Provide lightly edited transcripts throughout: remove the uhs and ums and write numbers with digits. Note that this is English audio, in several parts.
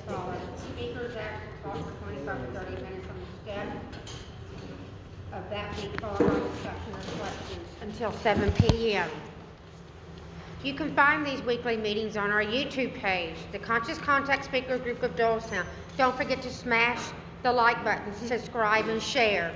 follows. Speakers asked to talk for 25 to 30 minutes on the step of that week, followed by discussion and questions until 7 p.m. You can find these weekly meetings on our YouTube page, the Conscious Contact Speaker Group of Doylestown. Don't forget to smash the like button, subscribe, and share.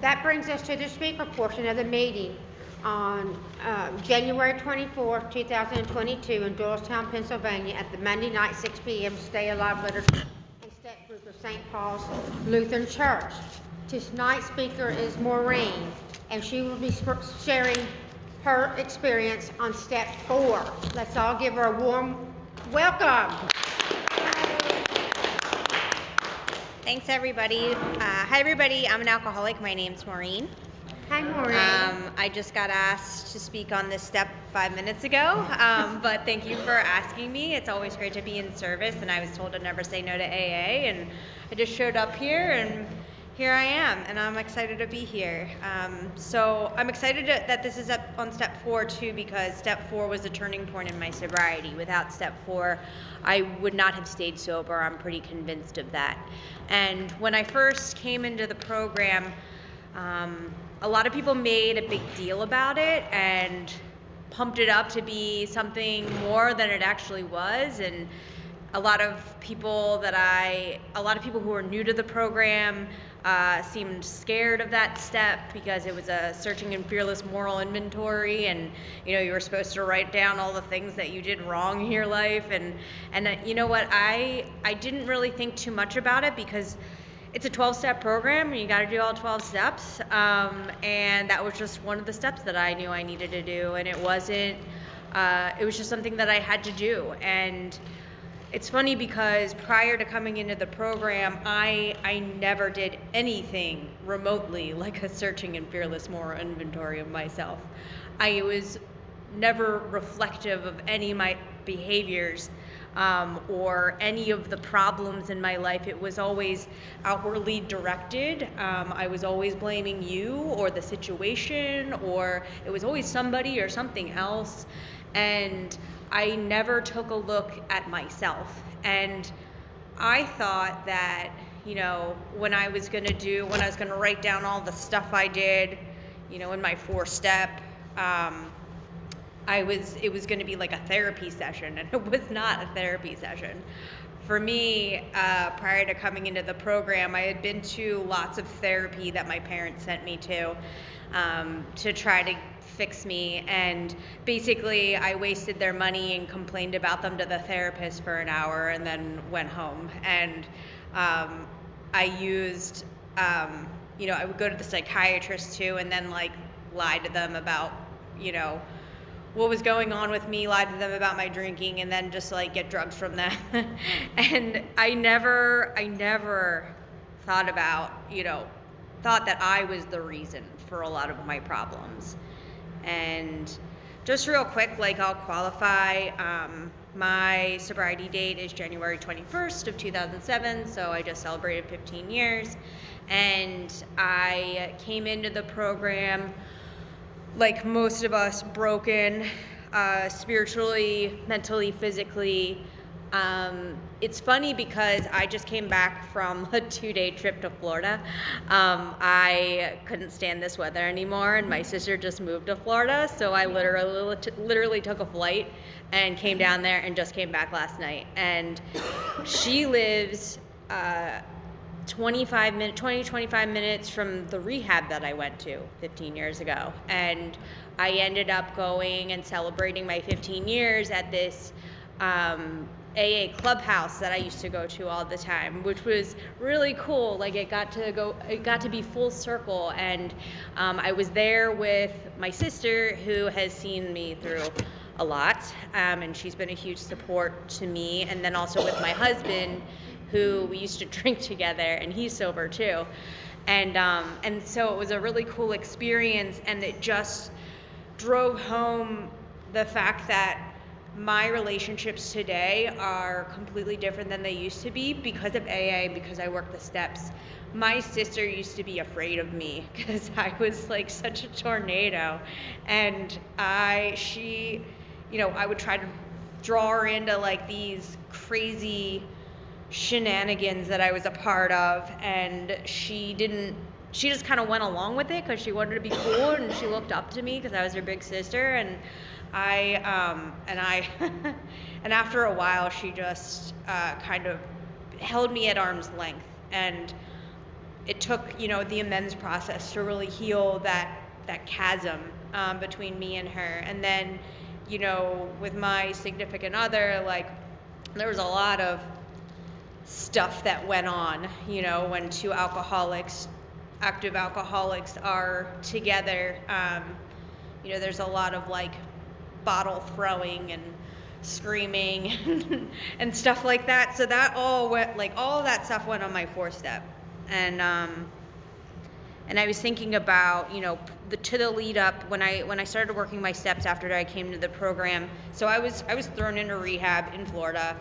That brings us to the speaker portion of the meeting on January 24th, 2022 in Doylestown, Pennsylvania at the Monday night 6 p.m. Stay Alive Literature and Step Group of St. Paul's Lutheran Church. Tonight's speaker is Maureen, and she will be sharing her experience on step 4. Let's all give her a warm welcome. Thanks, everybody. Hi, everybody. I'm an alcoholic. My name's Maureen. Hi, Maureen. I just got asked to speak on this step 5 minutes ago, but thank you for asking me. It's always great to be in service, and I was told to never say no to AA, and I just showed up here, and here I am, and I'm excited to be here. So I'm excited that this is up on step 4 too, because step 4 was a turning point in my sobriety. Without step 4, I would not have stayed sober. I'm pretty convinced of that. And when I first came into the program, a lot of people made a big deal about it and pumped it up to be something more than it actually was. And a lot of people who were new to the program seemed scared of that step because it was a searching and fearless moral inventory, and you were supposed to write down all the things that you did wrong in your life, and you know what, I didn't really think too much about it because it's a 12-step program and you got to do all 12 steps, and that was just one of the steps that I knew I needed to do, and it was just something that I had to do. And it's funny because prior to coming into the program, I never did anything remotely like a searching and fearless moral inventory of myself. I was never reflective of any of my behaviors or any of the problems in my life. It was always outwardly directed. I was always blaming you or the situation, or it was always somebody or something else. And I never took a look at myself. And I thought that, when I was going to write down all the stuff I did, in my 4-step, it was going to be like a therapy session, and it was not a therapy session. For me, prior to coming into the program, I had been to lots of therapy that my parents sent me to try to fix me, and basically I wasted their money and complained about them to the therapist for an hour and then went home. And I used, I would go to the psychiatrist too, and then lie to them about, what was going on with me, lied to them about my drinking, and then just get drugs from them. And I never thought that I was the reason for a lot of my problems. And just real quick, I'll qualify, my sobriety date is January 21st of 2007, so I just celebrated 15 years. And I came into the program, like most of us, broken, spiritually, mentally, physically. It's funny because I just came back from a 2-day trip to Florida. I couldn't stand this weather anymore, and my sister just moved to Florida, so I literally took a flight and came down there and just came back last night. And she lives 25 minutes from the rehab that I went to 15 years ago. And I ended up going and celebrating my 15 years at this AA clubhouse that I used to go to all the time, which was really cool. It got to be full circle, and I was there with my sister, who has seen me through a lot, and she's been a huge support to me, and then also with my husband, who we used to drink together, and he's sober too. And so it was a really cool experience, and it just drove home the fact that my relationships today are completely different than they used to be because of AA, because I work the steps. My sister used to be afraid of me because I was such a tornado, and I would try to draw her into like these crazy shenanigans that I was a part of, and she just kind of went along with it because she wanted to be cool and she looked up to me because I was her big sister, and I and after a while she just kind of held me at arm's length, and it took, you know, the amends process to really heal that chasm between me and her. And then, you know, with my significant other, like, there was a lot of stuff that went on, you know, when two alcoholics, active alcoholics, are together. You know, there's a lot of like bottle throwing and screaming and stuff like that. So that all went, like, all of that stuff went on my 4-step. And I was thinking about, you know, to the lead up when I started working my steps after I came to the program. So I was thrown into rehab in Florida.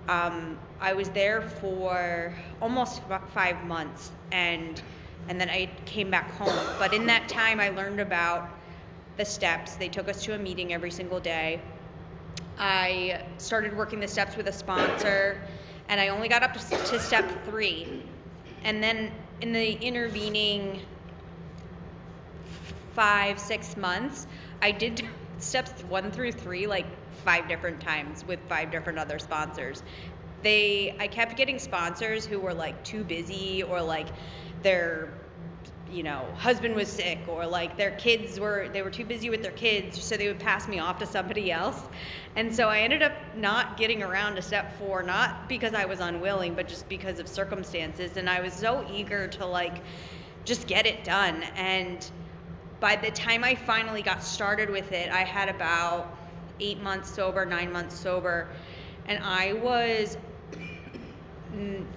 I was there for almost 5 months, and then I came back home. But in that time, I learned about the steps. They took us to a meeting every single day. I started working the steps with a sponsor, and I only got up to step 3. And then in the intervening 5-6 months, I did steps 1 through 3 like 5 different times with 5 different other sponsors. I kept getting sponsors who were like too busy, or like their, you know, husband was sick, or like their kids were too busy with their kids, so they would pass me off to somebody else. And so I ended up not getting around to step 4, not because I was unwilling, but just because of circumstances. And I was so eager to like just get it done. And by the time I finally got started with it, I had about 8 months sober, 9 months sober, and I was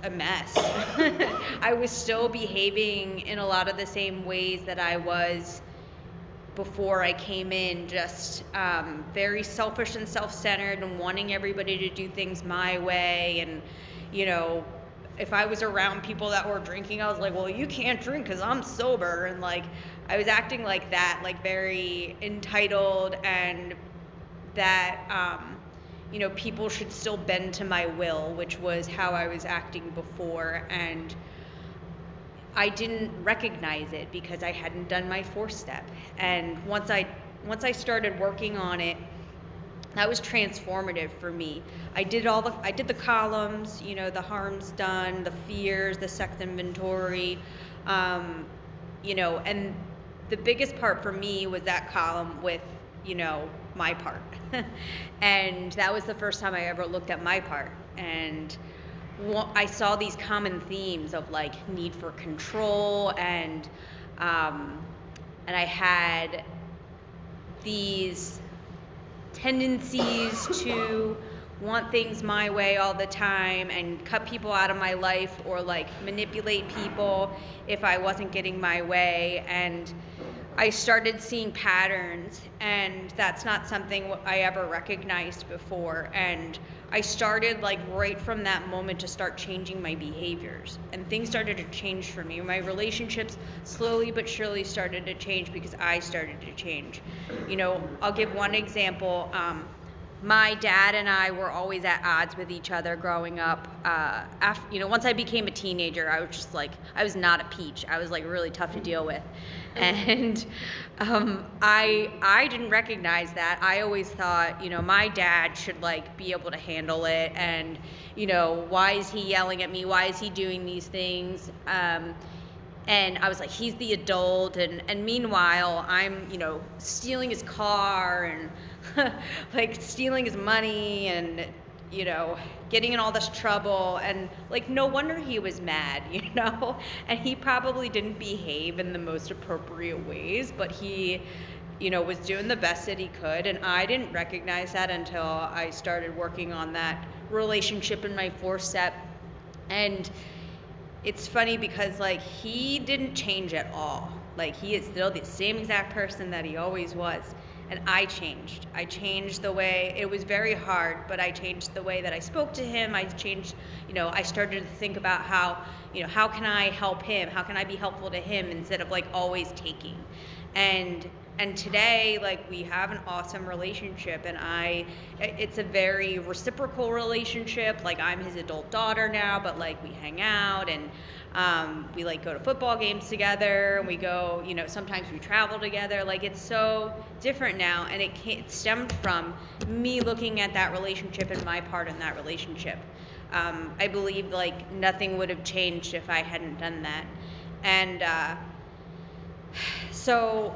a mess. I was still behaving in a lot of the same ways that I was before I came in, just very selfish and self-centered and wanting everybody to do things my way. And, you know, if I was around people that were drinking, I was like, well, you can't drink because I'm sober. And like, I was acting like that, like very entitled, and that, you know, people should still bend to my will, which was how I was acting before. And I didn't recognize it because I hadn't done my 4-step. And once I started working on it, that was transformative for me. I did the columns, you know, the harms done, the fears, the sex inventory, you know, and the biggest part for me was that column with, you know, my part. And that was the first time I ever looked at my part. And I saw these common themes of like need for control, and I had these tendencies to want things my way all the time and cut people out of my life, or like manipulate people if I wasn't getting my way. And I started seeing patterns, and that's not something I ever recognized before. And I started like right from that moment to start changing my behaviors, and things started to change for me. My relationships slowly but surely started to change because I started to change. You know, I'll give one example. My dad and I were always at odds with each other growing up. After, you know, once I became a teenager, I was just like, I was not a peach. I was like really tough to deal with. And I didn't recognize that. I always thought, you know, my dad should like be able to handle it. And, you know, why is he yelling at me? Why is he doing these things? And I was like, he's the adult. And meanwhile, I'm, you know, stealing his car and like stealing his money and, you know, getting in all this trouble. And like, no wonder he was mad, you know, and he probably didn't behave in the most appropriate ways, but he, you know, was doing the best that he could. And I didn't recognize that until I started working on that relationship in my 4-step. And it's funny because like he didn't change at all. Like he is still the same exact person that he always was. And I changed. I changed the way, it was very hard, but I changed the way that I spoke to him. I changed, you know, I started to think about how, you know, how can I help him? How can I be helpful to him instead of like always taking? And and today, like, we have an awesome relationship, and it's a very reciprocal relationship. Like, I'm his adult daughter now, but like, we hang out, and we like go to football games together, and we go, sometimes we travel together. Like, it's so different now, and it stemmed from me looking at that relationship and my part in that relationship. I believe like nothing would have changed if I hadn't done that. And so,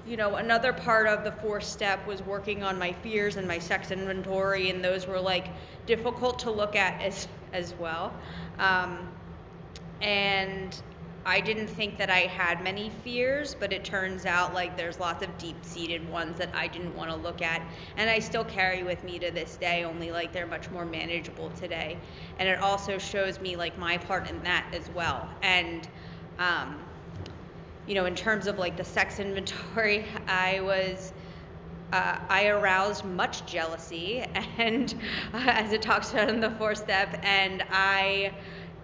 another part of the 4th step was working on my fears and my sex inventory, and those were like difficult to look at as well. And I didn't think that I had many fears, but it turns out like there's lots of deep-seated ones that I didn't want to look at, and I still carry with me to this day, only like they're much more manageable today. And it also shows me like my part in that as well. And in terms of like the sex inventory, I aroused much jealousy, and as it talks about in the 4th step, and I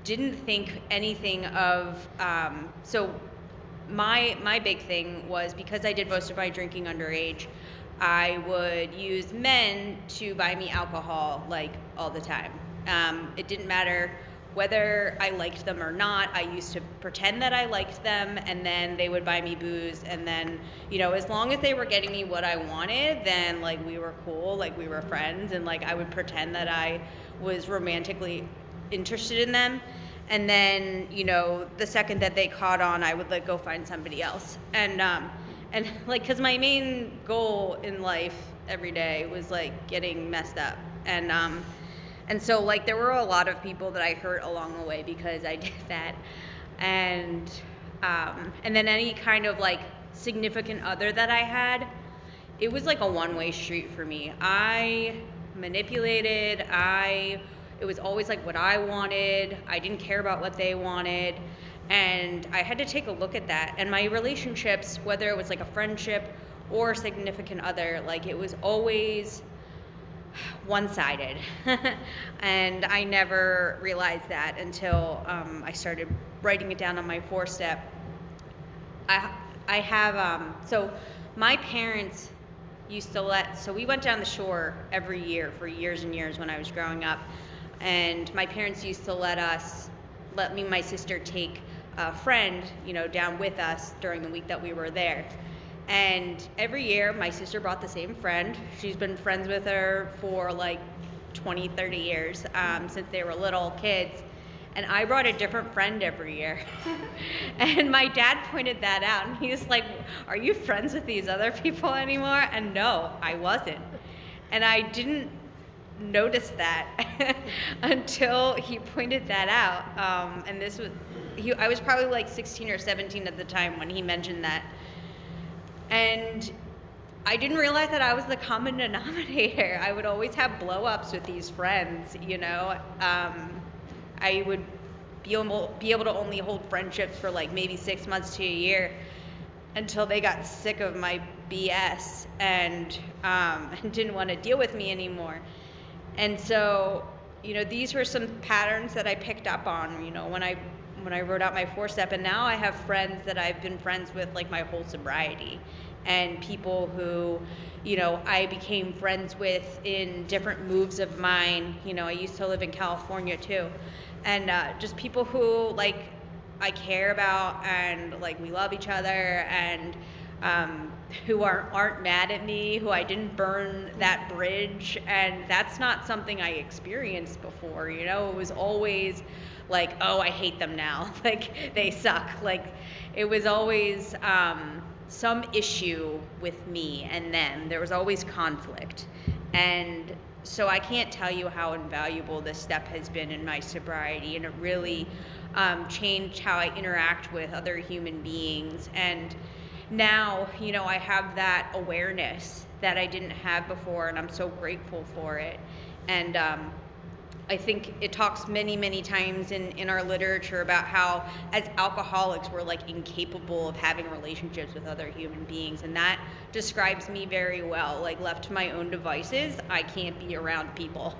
didn't think anything of, so my big thing was, because I did most of my drinking underage, I would use men to buy me alcohol like all the time. It didn't matter whether I liked them or not. I used to pretend that I liked them, and then they would buy me booze, and then, as long as they were getting me what I wanted, then like we were cool, like we were friends, and like I would pretend that I was romantically interested in them. And then, the second that they caught on, I would like go find somebody else. And like, because my main goal in life every day was like getting messed up. And so like there were a lot of people that I hurt along the way because I did that. And then any kind of like significant other that I had, it was like a one-way street for me. I manipulated, it was always like what I wanted. I didn't care about what they wanted. And I had to take a look at that. And my relationships, whether it was like a friendship or a significant other, like it was always one-sided. And I never realized that until I started writing it down on my 4th step. I have, so my parents used to so we went down the shore every year for years and years when I was growing up. And my parents used to let me and my sister take a friend, down with us during the week that we were there. And every year my sister brought the same friend. She's been friends with her for like 20, 30 years, since they were little kids. And I brought a different friend every year. And my dad pointed that out, and he was like, "Are you friends with these other people anymore?" And no, I wasn't. And I didn't notice that until he pointed that out. And this was, I was probably like 16 or 17 at the time when he mentioned that. And I didn't realize that I was the common denominator. I would always have blow-ups with these friends, I would be able to only hold friendships for like maybe 6 months to a year until they got sick of my BS and didn't want to deal with me anymore. And so, these were some patterns that I picked up on, when I wrote out my 4th step. And now I have friends that I've been friends with like my whole sobriety, and people who, I became friends with in different moves of mine. I used to live in California too. And just people who like I care about, and like we love each other, and who aren't mad at me, who I didn't burn that bridge. And that's not something I experienced before. It was always like, oh, I hate them now, like they suck. Like it was always some issue with me and them. There was always conflict. And so I can't tell you how invaluable this step has been in my sobriety, and it really changed how I interact with other human beings. And now, I have that awareness that I didn't have before, and I'm so grateful for it. And I think it talks many, many times in our literature about how, as alcoholics, we're like incapable of having relationships with other human beings, and that describes me very well. Like, left to my own devices, I can't be around people.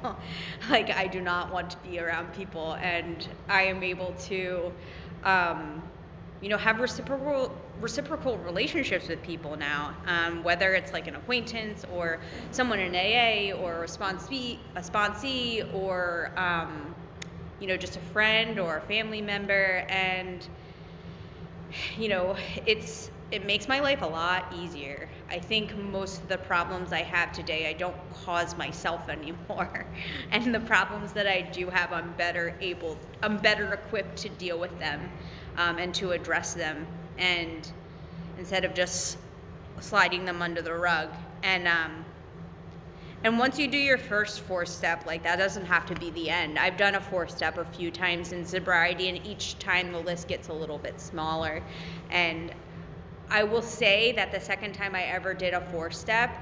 Like, I do not want to be around people, and I am able to, have reciprocal relationships with people now, whether it's like an acquaintance or someone in AA or a sponsee or just a friend or a family member. And it makes my life a lot easier. I think most of the problems I have today, I don't cause myself anymore. And the problems that I do have, I'm better equipped to deal with them, and to address them, and instead of just sliding them under the rug. And once you do your first 4-step, like, that doesn't have to be the end. I've done a 4-step a few times in sobriety, and each time the list gets a little bit smaller. And I will say that the second time I ever did a 4-step,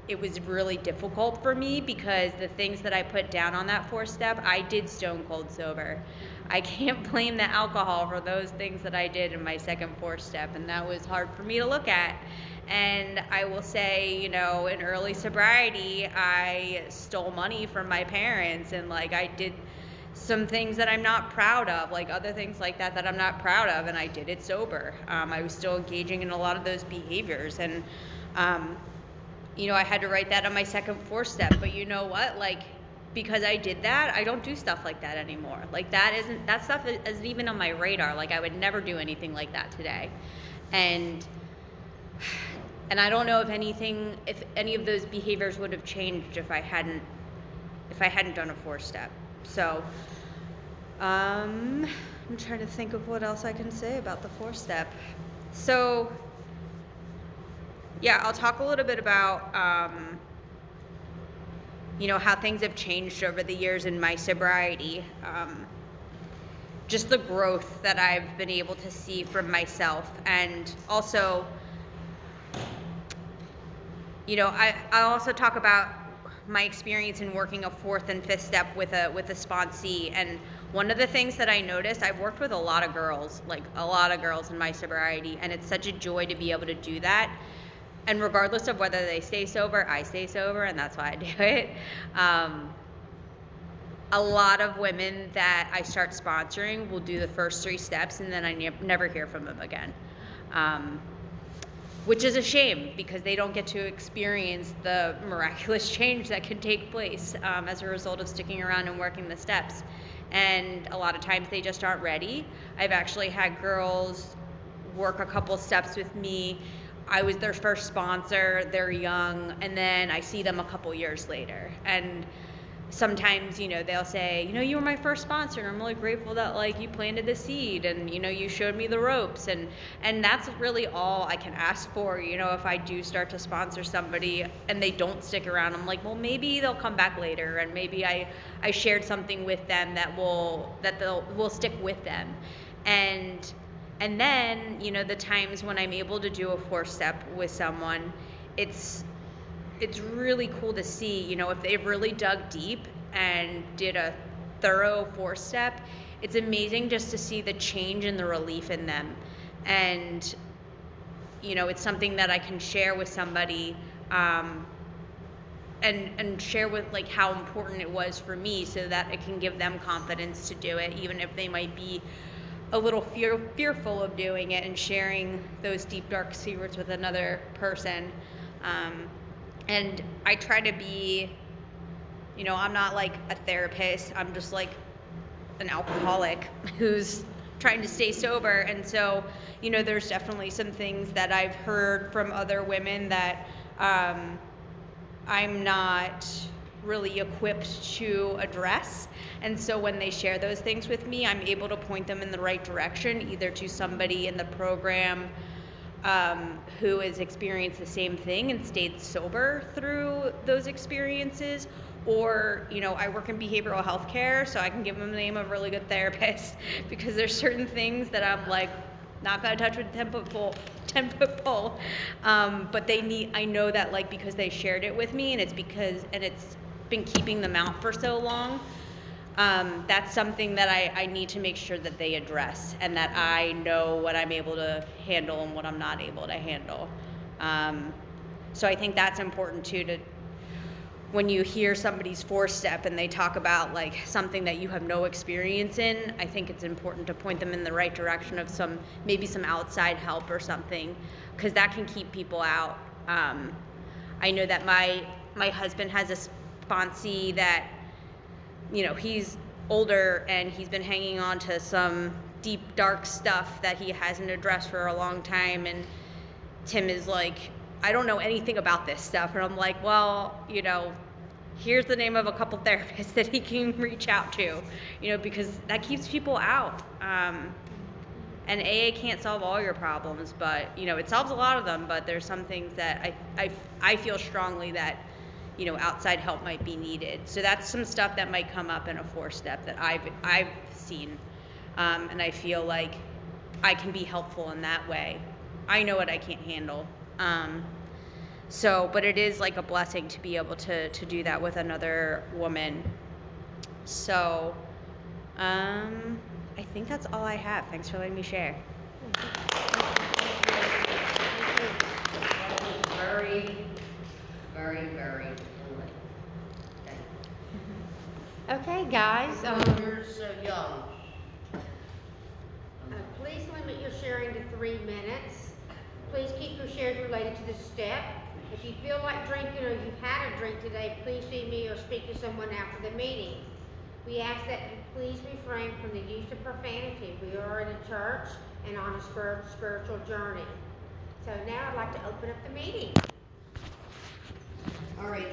it was really difficult for me, because the things that I put down on that 4-step, I did stone cold sober. I can't blame the alcohol for those things that I did in my second 4-step, and that was hard for me to look at. And I will say, in early sobriety, I stole money from my parents, and I did some things that I'm not proud of, other things like that I'm not proud of, and I did it sober. I was still engaging in a lot of those behaviors, and I had to write that on my second 4-step. But you know what? Because I did that, I don't do stuff like that anymore. That stuff isn't even on my radar. I would never do anything like that today. And I don't know if any of those behaviors would have changed if I hadn't done a 4-step. So, I'm trying to think of what else I can say about the 4-step. So, yeah, I'll talk a little bit about, how things have changed over the years in my sobriety. Just the growth that I've been able to see from myself, and also, I'll also talk about my experience in working a 4th and 5th step with a sponsee. And one of the things that I noticed, I've worked with a lot of girls in my sobriety, and it's such a joy to be able to do that. And regardless of whether they stay sober, I stay sober, and that's why I do it. A lot of women that I start sponsoring will do the first 3 steps, and then I never hear from them again. Which is a shame, because they don't get to experience the miraculous change that can take place as a result of sticking around and working the steps. And a lot of times they just aren't ready. I've actually had girls work a couple steps with me. I was their first sponsor, they're young, and then I see them a couple years later. And sometimes, they'll say, you were my first sponsor, and I'm really grateful that, you planted the seed, and, you showed me the ropes. And that's really all I can ask for. If I do start to sponsor somebody and they don't stick around, I'm like, well, maybe they'll come back later, and maybe I shared something with them that will stick with them. And then, the times when I'm able to do a 4-step with someone, it's really cool to see, if they've really dug deep and did a thorough 4-step. It's amazing just to see the change and the relief in them. And, it's something that I can share with somebody, and share with how important it was for me, so that it can give them confidence to do it, even if they might be a little fearful of doing it, and sharing those deep, dark secrets with another person. And I try to be, I'm not a therapist. I'm just an alcoholic who's trying to stay sober. And so, there's definitely some things that I've heard from other women that I'm not really equipped to address. And so when they share those things with me, I'm able to point them in the right direction, either to somebody in the program who has experienced the same thing and stayed sober through those experiences, or I work in behavioral health care, so I can give them the name of a really good therapist, because there's certain things that I'm not gonna touch with 10-foot pole, but I know that because they shared it with me, and it's been keeping them out for so long. That's something that I need to make sure that they address, and that I know what I'm able to handle and what I'm not able to handle. So I think that's important too, when you hear somebody's 4-step and they talk about like something that you have no experience in, I think it's important to point them in the right direction of maybe some outside help or something, because that can keep people out. I know that my husband has a sponsee that, you know, he's older and he's been hanging on to some deep, dark stuff that he hasn't addressed for a long time, and Tim is like, I don't know anything about this stuff. And I'm like, well, you know, here's the name of a couple therapists that he can reach out to, you know, because that keeps people out. And AA can't solve all your problems, but, you know, it solves a lot of them, but there's some things that I feel strongly that, you know, outside help might be needed. So that's some stuff that might come up in a 4-step that I've seen. And I feel like I can be helpful in that way. I know what I can't handle. But it is like a blessing to be able to do that with another woman. So, I think that's all I have. Thanks for letting me share. Very, very, very good. Okay, guys, You're so young. please limit your sharing to 3 minutes. Please keep your shares related to the step. If you feel like drinking or you've had a drink today, please see me or speak to someone after the meeting. We ask that you please refrain from the use of profanity. We are in a church and on a spiritual journey. So now I'd like to open up the meeting. All right,